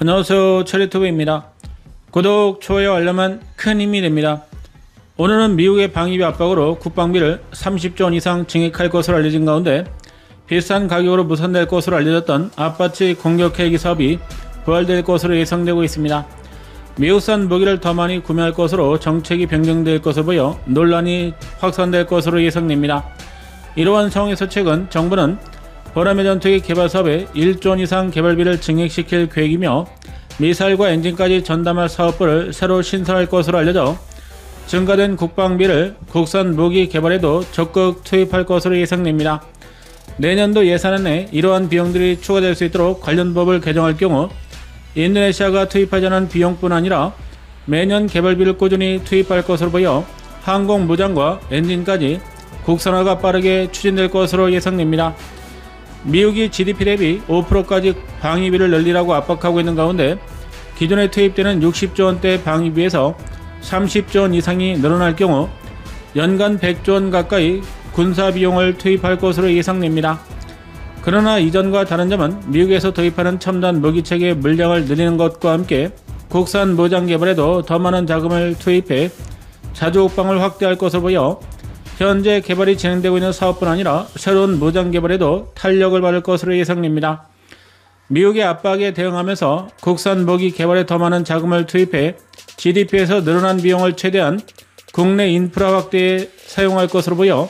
안녕하세요, 체리투브입니다. 구독, 좋아요, 알람은 큰 힘이 됩니다. 오늘은 미국의 방위비 압박으로 국방비를 30조 원 이상 증액할 것으로 알려진 가운데 비싼 가격으로 무산될 것으로 알려졌던 아파치 공격 헬기 사업이 부활될 것으로 예상되고 있습니다. 미국산 무기를 더 많이 구매할 것으로 정책이 변경될 것으로 보여 논란이 확산될 것으로 예상됩니다. 이러한 상황에서 최근 정부는 보라매 전투기 개발 사업에 1조 원 이상 개발비를 증액시킬 계획이며 미사일과 엔진까지 전담할 사업부를 새로 신설할 것으로 알려져 증가된 국방비를 국산 무기 개발에도 적극 투입할 것으로 예상됩니다. 내년도 예산안에 이러한 비용들이 추가될 수 있도록 관련 법을 개정할 경우 인도네시아가 투입하자는 비용뿐 아니라 매년 개발비를 꾸준히 투입할 것으로 보여 항공 무장과 엔진까지 국산화가 빠르게 추진될 것으로 예상됩니다. 미국이 GDP 대비 5%까지 방위비를 늘리라고 압박하고 있는 가운데 기존에 투입되는 60조 원대 방위비에서 30조 원 이상이 늘어날 경우 연간 100조 원 가까이 군사 비용을 투입할 것으로 예상됩니다. 그러나 이전과 다른 점은 미국에서 도입하는 첨단 무기체계의 물량을 늘리는 것과 함께 국산 무장 개발에도 더 많은 자금을 투입해 자주국방을 확대할 것으로 보여 현재 개발이 진행되고 있는 사업뿐 아니라 새로운 무장 개발에도 탄력을 받을 것으로 예상됩니다. 미국의 압박에 대응하면서 국산 무기 개발에 더 많은 자금을 투입해 GDP에서 늘어난 비용을 최대한 국내 인프라 확대에 사용할 것으로 보여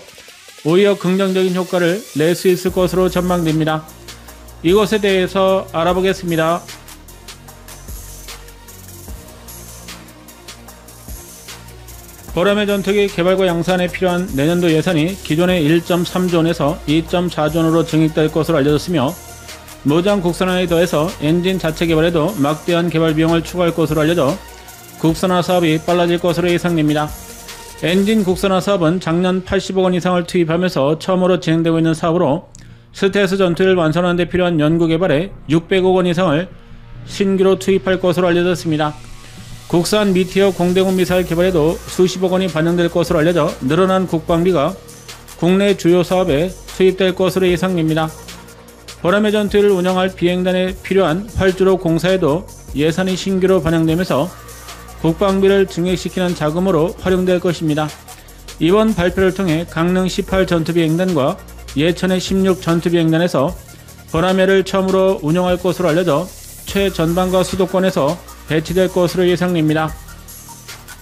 오히려 긍정적인 효과를 낼 수 있을 것으로 전망됩니다. 이것에 대해서 알아보겠습니다. 보라매 전투기 개발과 양산에 필요한 내년도 예산이 기존의 1.3조 원에서 2.4조 원으로 증액될 것으로 알려졌으며 무장 국산화에 더해서 엔진 자체 개발에도 막대한 개발 비용을 추가할 것으로 알려져 국산화 사업이 빨라질 것으로 예상됩니다. 엔진 국산화 사업은 작년 80억 원 이상을 투입하면서 처음으로 진행되고 있는 사업으로 스텔스 전투기를 완성하는 데 필요한 연구 개발에 600억 원 이상을 신규로 투입할 것으로 알려졌습니다. 국산 미티어 공대공 미사일 개발에도 수십억 원이 반영될 것으로 알려져 늘어난 국방비가 국내 주요 사업에 투입될 것으로 예상됩니다. 보라매 전투기를 운영할 비행단에 필요한 활주로 공사에도 예산이 신규로 반영되면서 국방비를 증액시키는 자금으로 활용될 것입니다. 이번 발표를 통해 강릉 18 전투비행단과 예천의 16 전투비행단에서 보라매를 처음으로 운영할 것으로 알려져 최전방과 수도권에서 배치될 것으로 예상됩니다.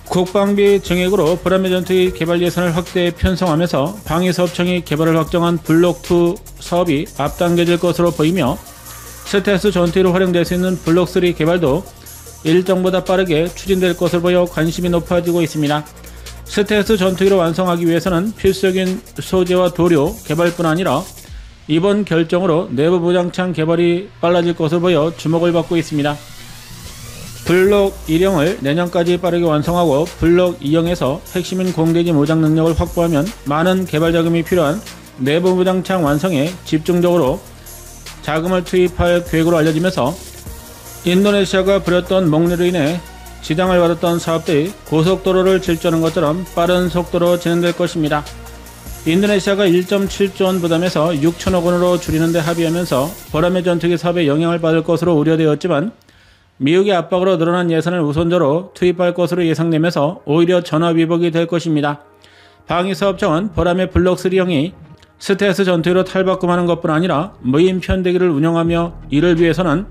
국방비 증액으로 보라매 전투기 개발 예산을 확대 편성하면서 방위사업청이 개발을 확정한 블록2 사업이 앞당겨질 것으로 보이며 스텔스 전투기로 활용될 수 있는 블록3 개발도 일정보다 빠르게 추진될 것으로 보여 관심이 높아지고 있습니다. 스텔스 전투기를 완성하기 위해서는 필수적인 소재와 도료 개발뿐 아니라 이번 결정으로 내부 무장창 개발이 빨라질 것으로 보여 주목을 받고 있습니다. 블록 1형을 내년까지 빠르게 완성하고 블록 2형에서 핵심인 공대지 무장 능력을 확보하면 많은 개발 자금이 필요한 내부 무장창 완성에 집중적으로 자금을 투입할 계획으로 알려지면서 인도네시아가 부렸던 목리로 인해 지장을 받았던 사업들이 고속도로를 질주하는 것처럼 빠른 속도로 진행될 것입니다. 인도네시아가 1.7조 원 부담해서 6천억 원으로 줄이는 데 합의하면서 보라매 전투기 사업에 영향을 받을 것으로 우려되었지만 미국의 압박으로 늘어난 예산을 우선적으로 투입할 것으로 예상되면서 오히려 전화위복이 될 것입니다. 방위사업청은 보라매 블록3형이 스텔스 전투기로 탈바꿈하는 것뿐 아니라 무인 편대기를 운영하며 이를 위해서는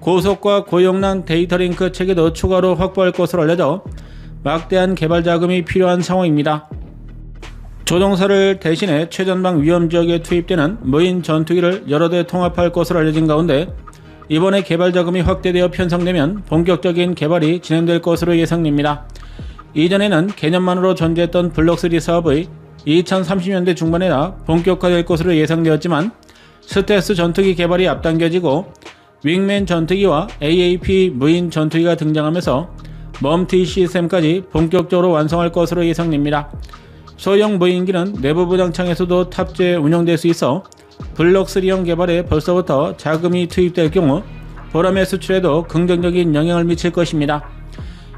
고속과 고용량 데이터 링크 체계도 추가로 확보할 것으로 알려져 막대한 개발 자금이 필요한 상황입니다. 조종사를 대신해 최전방 위험지역에 투입되는 무인 전투기를 여러 대 통합할 것으로 알려진 가운데 이번에 개발 자금이 확대되어 편성되면 본격적인 개발이 진행될 것으로 예상됩니다. 이전에는 개념만으로 존재했던 블록3 사업의 2030년대 중반에나 본격화될 것으로 예상되었지만 스텔스 전투기 개발이 앞당겨지고 윙맨 전투기와 AAP 무인 전투기가 등장하면서 멈티 시스템까지 본격적으로 완성할 것으로 예상됩니다. 소형 무인기는 내부 무장창에서도 탑재 운영될 수 있어 블록3형 개발에 벌써부터 자금이 투입될 경우 보라매 수출에도 긍정적인 영향을 미칠 것입니다.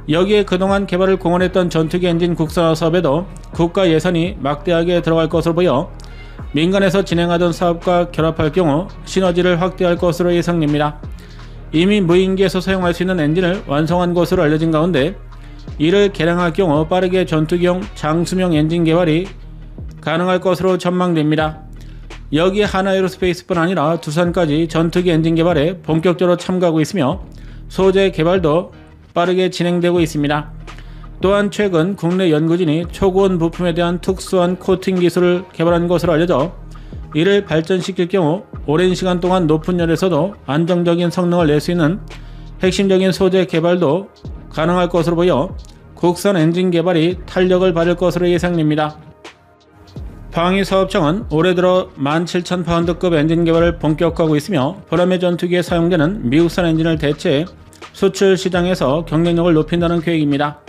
여기에 그동안 개발을 공언했던 전투기 엔진 국산화 사업에도 국가 예산이 막대하게 들어갈 것으로 보여 민간에서 진행하던 사업과 결합할 경우 시너지를 확대할 것으로 예상됩니다. 이미 무인기에서 사용할 수 있는 엔진을 완성한 것으로 알려진 가운데 이를 개량할 경우 빠르게 전투기용 장수명 엔진 개발이 가능할 것으로 전망됩니다. 여기에 하나에어로스페이스뿐 아니라 두산까지 전투기 엔진 개발에 본격적으로 참가하고 있으며 소재 개발도 빠르게 진행되고 있습니다. 또한 최근 국내 연구진이 초고온 부품에 대한 특수한 코팅 기술을 개발한 것으로 알려져 이를 발전시킬 경우 오랜 시간 동안 높은 열에서도 안정적인 성능을 낼 수 있는 핵심적인 소재 개발도 가능할 것으로 보여 국산 엔진 개발이 탄력을 받을 것으로 예상됩니다. 방위사업청은 올해 들어 17,000파운드급 엔진 개발을 본격화하고 있으며 보라매 전투기에 사용되는 미국산 엔진을 대체해 수출 시장에서 경쟁력을 높인다는 계획입니다.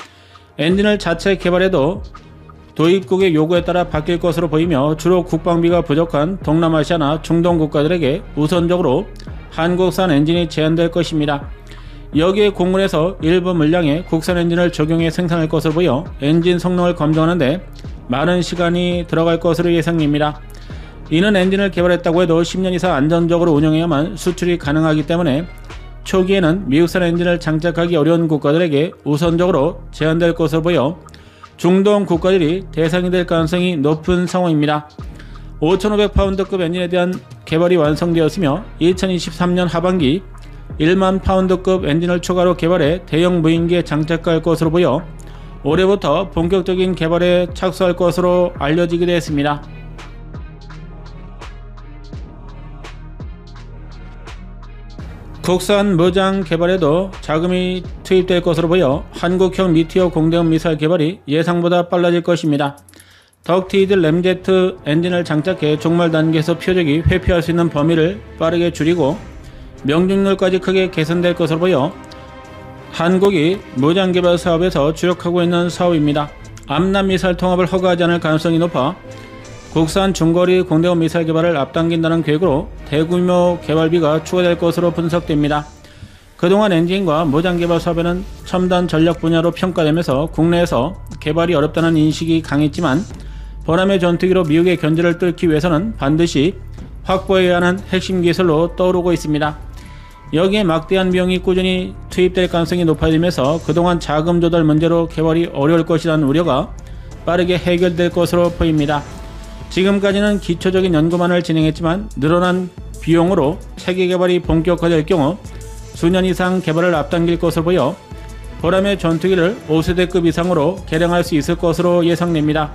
엔진을 자체 개발해도 도입국의 요구에 따라 바뀔 것으로 보이며 주로 국방비가 부족한 동남아시아나 중동 국가들에게 우선적으로 한국산 엔진이 제한될 것입니다. 여기에 공군에서 일부 물량의 국산 엔진을 적용해 생산할 것으로 보여 엔진 성능을 검증하는데 많은 시간이 들어갈 것으로 예상됩니다. 이는 엔진을 개발했다고 해도 10년 이상 안전적으로 운영해야만 수출이 가능하기 때문에 초기에는 미국산 엔진을 장착하기 어려운 국가들에게 우선적으로 제한될 것으로 보여 중동 국가들이 대상이 될 가능성이 높은 상황입니다. 5,500파운드급 엔진에 대한 개발이 완성되었으며 2023년 하반기 1만 파운드급 엔진을 추가로 개발해 대형 무인기에 장착할 것으로 보여 올해부터 본격적인 개발에 착수할 것으로 알려지기도 했습니다. 국산 무장 개발에도 자금이 투입될 것으로 보여 한국형 미티어 공대공 미사일 개발이 예상보다 빨라질 것입니다. 덕티드 램제트 엔진을 장착해 종말 단계에서 표적이 회피할 수 있는 범위를 빠르게 줄이고 명중률까지 크게 개선될 것으로 보여 한국이 무장 개발 사업에서 주력하고 있는 사업입니다. 암남 미사일 통합을 허가하지 않을 가능성이 높아 국산 중거리 공대공 미사일 개발을 앞당긴다는 계획으로 대규모 개발비가 추가될 것으로 분석됩니다. 그동안 엔진과 무장 개발 사업에는 첨단 전략 분야로 평가되면서 국내에서 개발이 어렵다는 인식이 강했지만 보라매 전투기로 미국의 견제를 뚫기 위해서는 반드시 확보해야 하는 핵심 기술로 떠오르고 있습니다. 여기에 막대한 비용이 꾸준히 투입될 가능성이 높아지면서 그동안 자금 조달 문제로 개발이 어려울 것이라는 우려가 빠르게 해결될 것으로 보입니다. 지금까지는 기초적인 연구만을 진행했지만 늘어난 비용으로 체계 개발이 본격화될 경우 수년 이상 개발을 앞당길 것으로 보여 보라매 전투기를 5세대급 이상으로 개량할 수 있을 것으로 예상됩니다.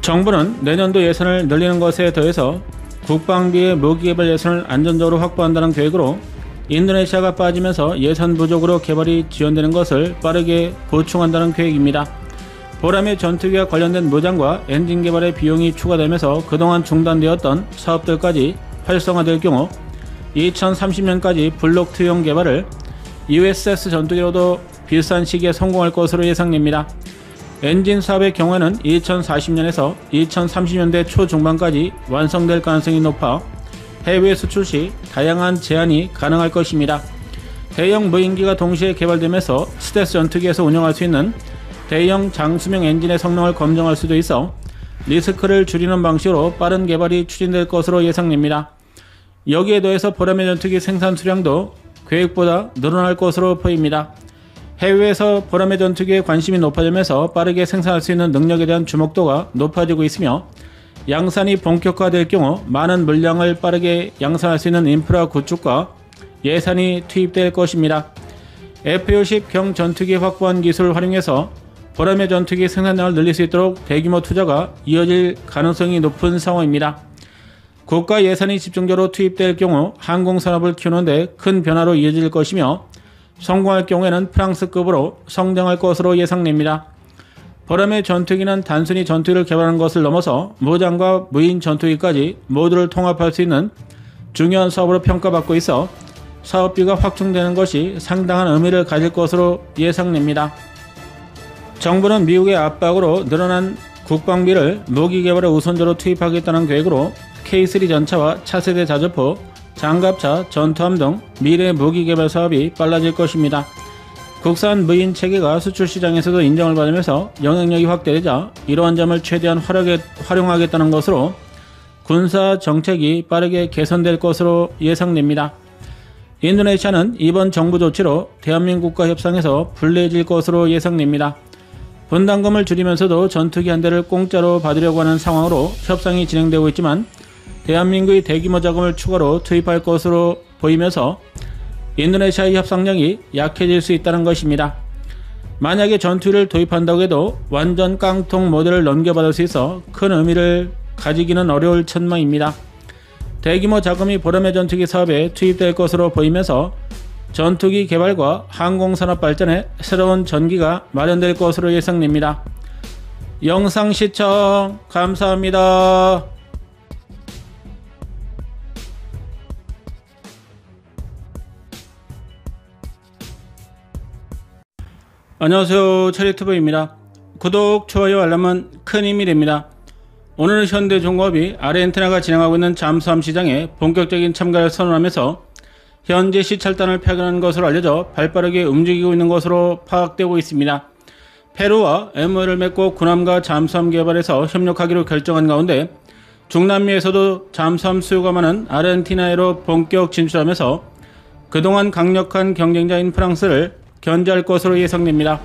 정부는 내년도 예산을 늘리는 것에 더해서 국방비의 무기개발 예산을 안전적으로 확보한다는 계획으로 인도네시아가 빠지면서 예산 부족으로 개발이 지연되는 것을 빠르게 보충한다는 계획입니다. 보라매 전투기와 관련된 무장과 엔진 개발의 비용이 추가되면서 그동안 중단되었던 사업들까지 활성화될 경우 2030년까지 블록 2형 개발을 USS 전투기로도 비슷한 시기에 성공할 것으로 예상됩니다. 엔진 사업의 경우에는 2040년에서 2030년대 초중반까지 완성될 가능성이 높아 해외 수출 시 다양한 제한이 가능할 것입니다. 대형 무인기가 동시에 개발되면서 스텔스 전투기에서 운영할 수 있는 대형 장수명 엔진의 성능을 검증할 수도 있어 리스크를 줄이는 방식으로 빠른 개발이 추진될 것으로 예상됩니다. 여기에 더해서 보라매 전투기 생산 수량도 계획보다 늘어날 것으로 보입니다. 해외에서 보라매 전투기에 관심이 높아지면서 빠르게 생산할 수 있는 능력에 대한 주목도가 높아지고 있으며 양산이 본격화될 경우 많은 물량을 빠르게 양산할 수 있는 인프라 구축과 예산이 투입될 것입니다. F-60형 전투기 확보한 기술을 활용해서 보라매 전투기 생산량을 늘릴 수 있도록 대규모 투자가 이어질 가능성이 높은 상황입니다. 국가 예산이 집중적으로 투입될 경우 항공산업을 키우는 데 큰 변화로 이어질 것이며 성공할 경우에는 프랑스급으로 성장할 것으로 예상됩니다. 보라매 전투기는 단순히 전투기를 개발하는 것을 넘어서 무장과 무인 전투기까지 모두를 통합할 수 있는 중요한 사업으로 평가받고 있어 사업비가 확충되는 것이 상당한 의미를 가질 것으로 예상됩니다. 정부는 미국의 압박으로 늘어난 국방비를 무기 개발에 우선적으로 투입하겠다는 계획으로 K3 전차와 차세대 자주포, 장갑차, 전투함 등 미래 무기 개발 사업이 빨라질 것입니다. 국산 무인 체계가 수출 시장에서도 인정을 받으면서 영향력이 확대되자 이러한 점을 최대한 활용하겠다는 것으로 군사 정책이 빠르게 개선될 것으로 예상됩니다. 인도네시아는 이번 정부 조치로 대한민국과 협상에서 불리해질 것으로 예상됩니다. 분담금을 줄이면서도 전투기 한 대를 공짜로 받으려고 하는 상황으로 협상이 진행되고 있지만 대한민국의 대규모 자금을 추가로 투입할 것으로 보이면서 인도네시아의 협상력이 약해질 수 있다는 것입니다. 만약에 전투기를 도입한다고 해도 완전 깡통 모델을 넘겨받을 수 있어 큰 의미를 가지기는 어려울 전망입니다. 대규모 자금이 보라매 전투기 사업에 투입될 것으로 보이면서 전투기 개발과 항공산업 발전에 새로운 전기가 마련될 것으로 예상됩니다. 영상 시청 감사합니다. 안녕하세요, 체리투브입니다. 구독, 좋아요, 알람은 큰 힘이 됩니다. 오늘은 현대중공업이 아르헨티나가 진행하고 있는 잠수함 시장에 본격적인 참가를 선언하면서 현재 시찰단을 파견한 것으로 알려져 발빠르게 움직이고 있는 것으로 파악되고 있습니다. 페루와 MOU를 맺고 군함과 잠수함 개발에서 협력하기로 결정한 가운데 중남미에서도 잠수함 수요가 많은 아르헨티나로 본격 진출하면서 그동안 강력한 경쟁자인 프랑스를 견제할 것으로 예상됩니다.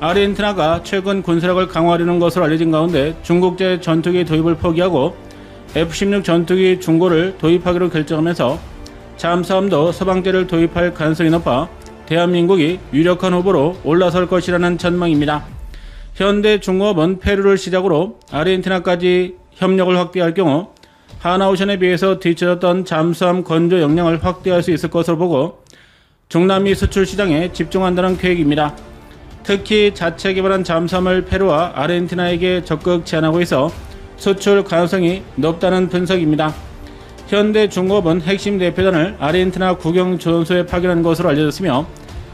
아르헨티나가 최근 군사력을 강화하려는 것으로 알려진 가운데 중국제 전투기 도입을 포기하고 F-16 전투기 중고를 도입하기로 결정하면서 잠수함도 서방제를 도입할 가능성이 높아 대한민국이 유력한 후보로 올라설 것이라는 전망입니다. 현대중공업은 페루를 시작으로 아르헨티나까지 협력을 확대할 경우 하나오션에 비해서 뒤처졌던 잠수함 건조 역량을 확대할 수 있을 것으로 보고 중남미 수출 시장에 집중한다는 계획입니다. 특히 자체 개발한 잠수함을 페루와 아르헨티나에게 적극 제안하고 있어 수출 가능성이 높다는 분석입니다. 현대중공업은 핵심 대표단을 아르헨티나 국영조선소에 파견한 것으로 알려졌으며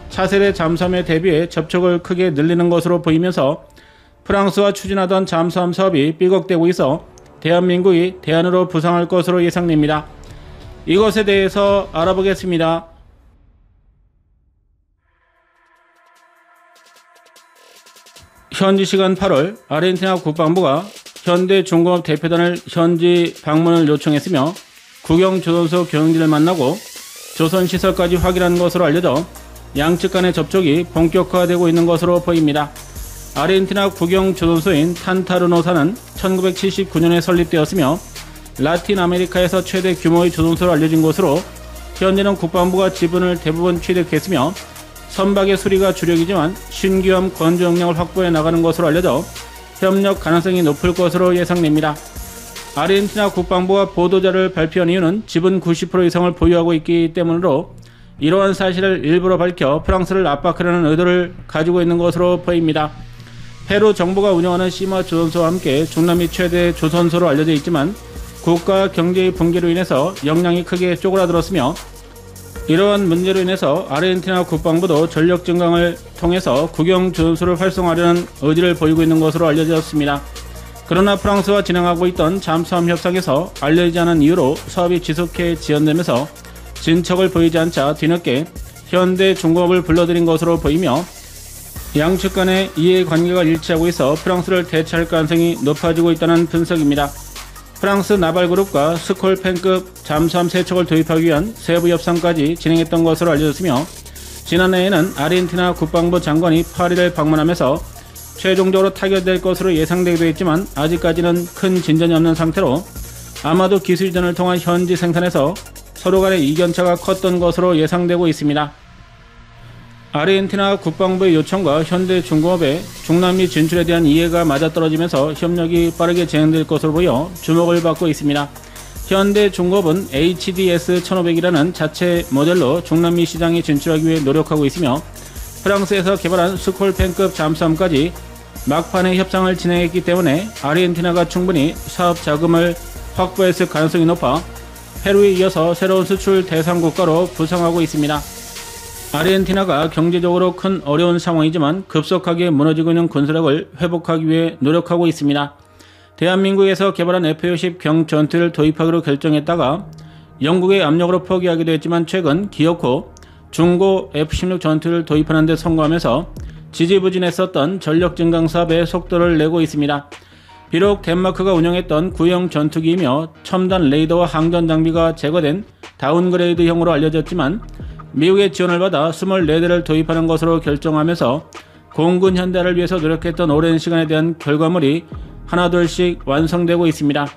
차세대 잠수함에 대비해 접촉을 크게 늘리는 것으로 보이면서 프랑스와 추진하던 잠수함 사업이 삐걱대고 있어 대한민국이 대안으로 부상할 것으로 예상됩니다. 이것에 대해서 알아보겠습니다. 현지 시간 8월 아르헨티나 국방부가 현대중공업 대표단을 현지 방문을 요청했으며 국영조선소 경영진을 만나고 조선시설까지 확인한 것으로 알려져 양측 간의 접촉이 본격화되고 있는 것으로 보입니다. 아르헨티나 국영조선소인 탄타르노사는 1979년에 설립되었으며 라틴 아메리카에서 최대 규모의 조선소로 알려진 것으로 현재는 국방부가 지분을 대부분 취득했으며 선박의 수리가 주력이지만 신규함 건조 역량을 확보해 나가는 것으로 알려져 협력 가능성이 높을 것으로 예상됩니다. 아르헨티나 국방부가 보도자를 발표한 이유는 지분 90% 이상을 보유하고 있기 때문으로 이러한 사실을 일부러 밝혀 프랑스를 압박하려는 의도를 가지고 있는 것으로 보입니다. 페루 정부가 운영하는 시마 조선소와 함께 중남미 최대 조선소로 알려져 있지만 국가 경제의 붕괴로 인해서 역량이 크게 쪼그라들었으며 이러한 문제로 인해서 아르헨티나 국방부도 전력 증강을 통해서 국영조선소를 활성화하려는 의지를 보이고 있는 것으로 알려졌습니다. 그러나 프랑스와 진행하고 있던 잠수함 협상에서 알려지지 않은 이유로 사업이 지속해 지연되면서 진척을 보이지 않자 뒤늦게 현대중공업을 불러들인 것으로 보이며 양측 간의 이해관계가 일치하고 있어 프랑스를 대체할 가능성이 높아지고 있다는 분석입니다. 프랑스 나발그룹과 스콜펜급 잠수함 3척을 도입하기 위한 세부 협상까지 진행했던 것으로 알려졌으며 지난해에는 아르헨티나 국방부 장관이 파리를 방문하면서 최종적으로 타결될 것으로 예상되기도 했지만 아직까지는 큰 진전이 없는 상태로 아마도 기술 이전을 통한 현지 생산에서 서로 간의 이견차가 컸던 것으로 예상되고 있습니다. 아르헨티나 국방부의 요청과 현대중공업의 중남미 진출에 대한 이해가 맞아떨어지면서 협력이 빠르게 진행될 것으로 보여 주목을 받고 있습니다. 현대중공업은 HDS-1500이라는 자체 모델로 중남미 시장에 진출하기 위해 노력하고 있으며 프랑스에서 개발한 스콜펜급 잠수함까지 막판에 협상을 진행했기 때문에 아르헨티나가 충분히 사업 자금을 확보했을 가능성이 높아 페루에 이어서 새로운 수출 대상 국가로 부상하고 있습니다. 아르헨티나가 경제적으로 큰 어려운 상황이지만 급속하게 무너지고 있는 군사력을 회복하기 위해 노력하고 있습니다. 대한민국에서 개발한 F-50 경전투기를 도입하기로 결정했다가 영국의 압력으로 포기하기도 했지만 최근 기어코 중고 F-16 전투기를 도입하는 데 성공하면서 지지부진했었던 전력 증강 사업에 속도를 내고 있습니다. 비록 덴마크가 운영했던 구형 전투기이며 첨단 레이더와 항전 장비가 제거된 다운그레이드형으로 알려졌지만 미국의 지원을 받아 24대를 도입하는 것으로 결정하면서 공군 현대화를 위해서 노력했던 오랜 시간에 대한 결과물이 하나둘씩 완성되고 있습니다.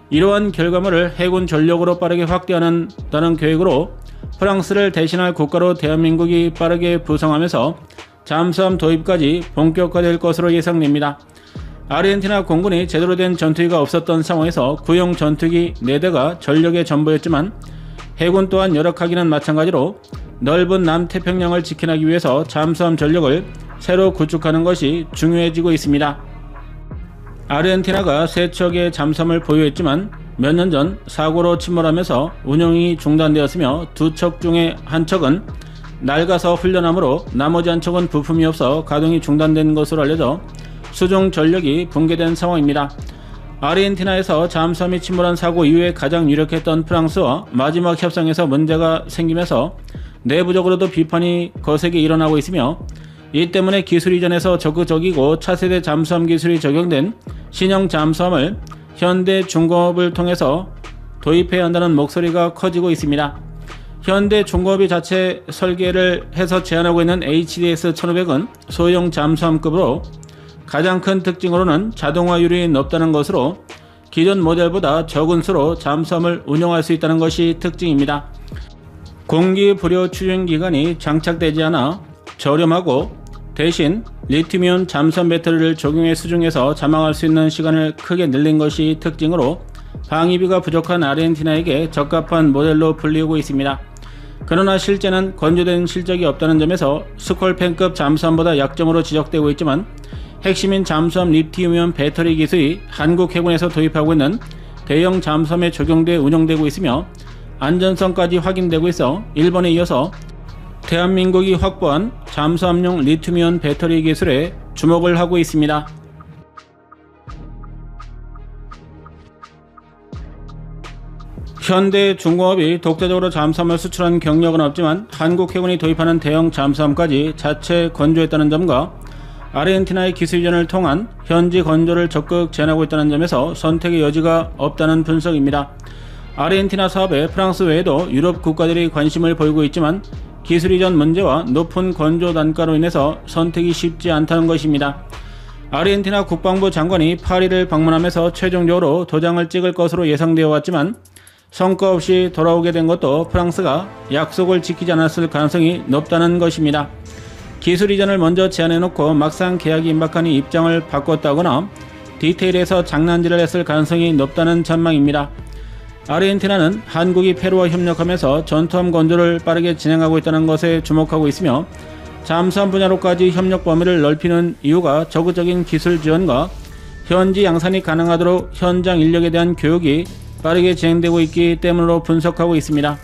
이러한 결과물을 해군 전력으로 빠르게 확대하는다는 계획으로 프랑스를 대신할 국가로 대한민국이 빠르게 부상하면서 잠수함 도입까지 본격화될 것으로 예상됩니다. 아르헨티나 공군이 제대로 된 전투기가 없었던 상황에서 구형 전투기 4대가 전력의 전부였지만 해군 또한 열악하기는 마찬가지로 넓은 남태평양을 지켜나기 위해서 잠수함 전력을 새로 구축하는 것이 중요해지고 있습니다. 아르헨티나가 3척의 잠수함을 보유했지만 몇 년 전 사고로 침몰하면서 운영이 중단되었으며 2척 중에 1척은 낡아서 훈련함으로 나머지 1척은 부품이 없어 가동이 중단된 것으로 알려져 수중 전력이 붕괴된 상황입니다. 아르헨티나에서 잠수함이 침몰한 사고 이후에 가장 유력했던 프랑스와 마지막 협상에서 문제가 생기면서 내부적으로도 비판이 거세게 일어나고 있으며 이 때문에 기술 이전에서 적극적이고 차세대 잠수함 기술이 적용된 신형 잠수함을 현대중공업을 통해서 도입해야 한다는 목소리가 커지고 있습니다. 현대중공업이 자체 설계를 해서 제안하고 있는 HDS 1500은 소형 잠수함급으로 가장 큰 특징으로는 자동화율이 높다는 것으로 기존 모델보다 적은 수로 잠수함을 운영할 수 있다는 것이 특징입니다. 공기 불여 추진 기간이 장착되지 않아 저렴하고 대신 리튬이온 잠수함 배터리를 적용해 수중에서 자망할 수 있는 시간을 크게 늘린 것이 특징으로 방위비가 부족한 아르헨티나에게 적합한 모델로 불리우고 있습니다. 그러나 실제는 건조된 실적이 없다는 점에서 스콜펜급 잠수함보다 약점으로 지적되고 있지만 핵심인 잠수함 리튬이온 배터리 기술이 한국 해군에서 도입하고 있는 대형 잠수함에 적용돼 운영되고 있으며 안전성까지 확인되고 있어 일본에 이어서 대한민국이 확보한 잠수함용 리튬이온 배터리 기술에 주목을 하고 있습니다. 현대중공업이 독자적으로 잠수함을 수출한 경력은 없지만 한국 해군이 도입하는 대형 잠수함까지 자체 건조했다는 점과 아르헨티나의 기술 이전을 통한 현지 건조를 적극 제안하고 있다는 점에서 선택의 여지가 없다는 분석입니다. 아르헨티나 사업에 프랑스 외에도 유럽 국가들이 관심을 보이고 있지만 기술 이전 문제와 높은 건조 단가로 인해서 선택이 쉽지 않다는 것입니다. 아르헨티나 국방부 장관이 파리를 방문하면서 최종적으로 도장을 찍을 것으로 예상되어 왔지만 성과 없이 돌아오게 된 것도 프랑스가 약속을 지키지 않았을 가능성이 높다는 것입니다. 기술 이전을 먼저 제안해놓고 막상 계약이 임박하니 입장을 바꿨다거나 디테일에서 장난질을 했을 가능성이 높다는 전망입니다. 아르헨티나는 한국이 페루와 협력하면서 전투함 건조를 빠르게 진행하고 있다는 것에 주목하고 있으며 잠수함 분야로까지 협력 범위를 넓히는 이유가 적극적인 기술 지원과 현지 양산이 가능하도록 현장 인력에 대한 교육이 빠르게 진행되고 있기 때문으로 분석하고 있습니다.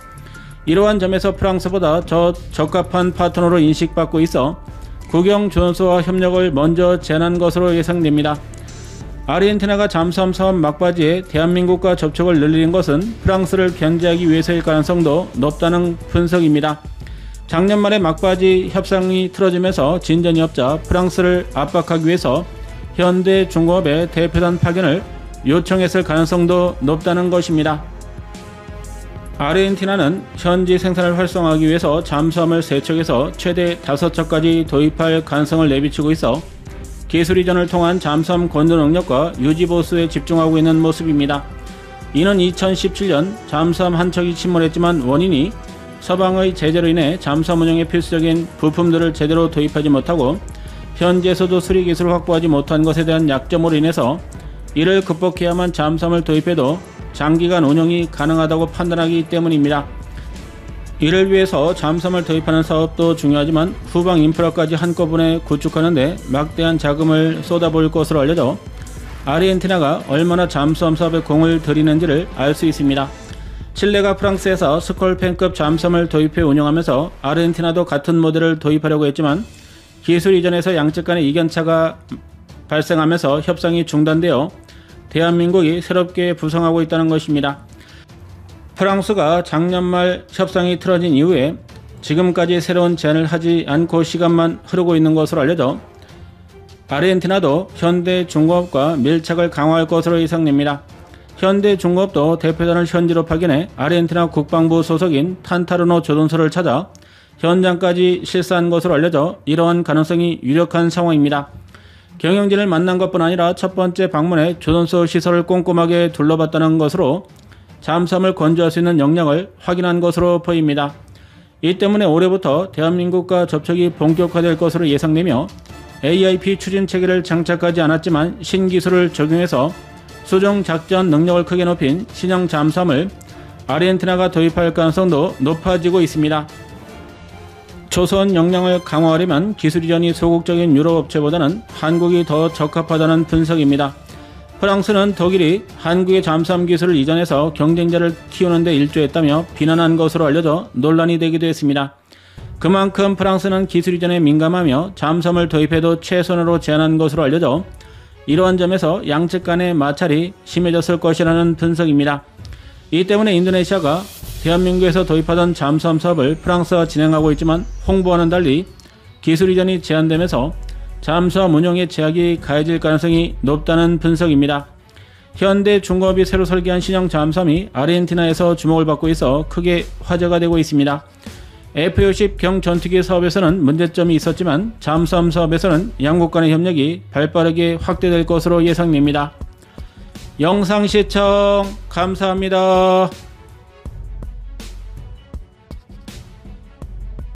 이러한 점에서 프랑스보다 더 적합한 파트너로 인식받고 있어 국영 조선소와 협력을 먼저 제안한 것으로 예상됩니다. 아르헨티나가 잠수함 사업 막바지에 대한민국과 접촉을 늘리는 것은 프랑스를 견제하기 위해서일 가능성도 높다는 분석입니다. 작년 말에 막바지 협상이 틀어지면서 진전이 없자 프랑스를 압박하기 위해서 현대중공업의 대표단 파견을 요청했을 가능성도 높다는 것입니다. 아르헨티나는 현지 생산을 활성화하기 위해서 잠수함을 3척에서 최대 5척까지 도입할 가능성을 내비치고 있어 기술 이전을 통한 잠수함 건조 능력과 유지 보수에 집중하고 있는 모습입니다. 이는 2017년 잠수함 한 척이 침몰했지만 원인이 서방의 제재로 인해 잠수함 운영에 필수적인 부품들을 제대로 도입하지 못하고 현지에서도 수리 기술을 확보하지 못한 것에 대한 약점으로 인해서 이를 극복해야만 잠수함을 도입해도 장기간 운영이 가능하다고 판단하기 때문입니다. 이를 위해서 잠수함을 도입하는 사업도 중요하지만 후방 인프라까지 한꺼번에 구축하는 데 막대한 자금을 쏟아부을 것으로 알려져 아르헨티나가 얼마나 잠수함 사업에 공을 들이는지를 알 수 있습니다. 칠레가 프랑스에서 스콜펜급 잠수함을 도입해 운영하면서 아르헨티나도 같은 모델을 도입하려고 했지만 기술 이전에서 양측 간의 이견차가 발생하면서 협상이 중단되어 대한민국이 새롭게 부상하고 있다는 것입니다. 프랑스가 작년 말 협상이 틀어진 이후에 지금까지 새로운 제안을 하지 않고 시간만 흐르고 있는 것으로 알려져 아르헨티나도 현대중공업과 밀착을 강화할 것으로 예상됩니다. 현대중공업도 대표단을 현지로 파견해 아르헨티나 국방부 소속인 탄타르노 조선소를 찾아 현장까지 실사한 것으로 알려져 이러한 가능성이 유력한 상황입니다. 경영진을 만난 것뿐 아니라 첫 번째 방문에 조선소 시설을 꼼꼼하게 둘러봤다는 것으로 잠수함을 건조할 수 있는 역량을 확인한 것으로 보입니다. 이 때문에 올해부터 대한민국과 접촉이 본격화될 것으로 예상되며 AIP 추진 체계를 장착하지 않았지만 신기술을 적용해서 수중 작전 능력을 크게 높인 신형 잠수함을 아르헨티나가 도입할 가능성도 높아지고 있습니다. 조선 역량을 강화하려면 기술 이전이 소극적인 유럽 업체보다는 한국이 더 적합하다는 분석입니다. 프랑스는 독일이 한국의 잠수함 기술을 이전해서 경쟁자를 키우는 데 일조했다며 비난한 것으로 알려져 논란이 되기도 했습니다. 그만큼 프랑스는 기술 이전에 민감하며 잠수함을 도입해도 최선으로 제한한 것으로 알려져 이러한 점에서 양측 간의 마찰이 심해졌을 것이라는 분석입니다. 이 때문에 인도네시아가 대한민국에서 도입하던 잠수함 사업을 프랑스가 진행하고 있지만 홍보와는 달리 기술 이전이 제한되면서 잠수함 운용에 제약이 가해질 가능성이 높다는 분석입니다. 현대 중공업이 새로 설계한 신형 잠수함이 아르헨티나에서 주목을 받고 있어 크게 화제가 되고 있습니다. F-60 경전투기 사업에서는 문제점이 있었지만 잠수함 사업에서는 양국 간의 협력이 발빠르게 확대될 것으로 예상됩니다. 영상 시청 감사합니다.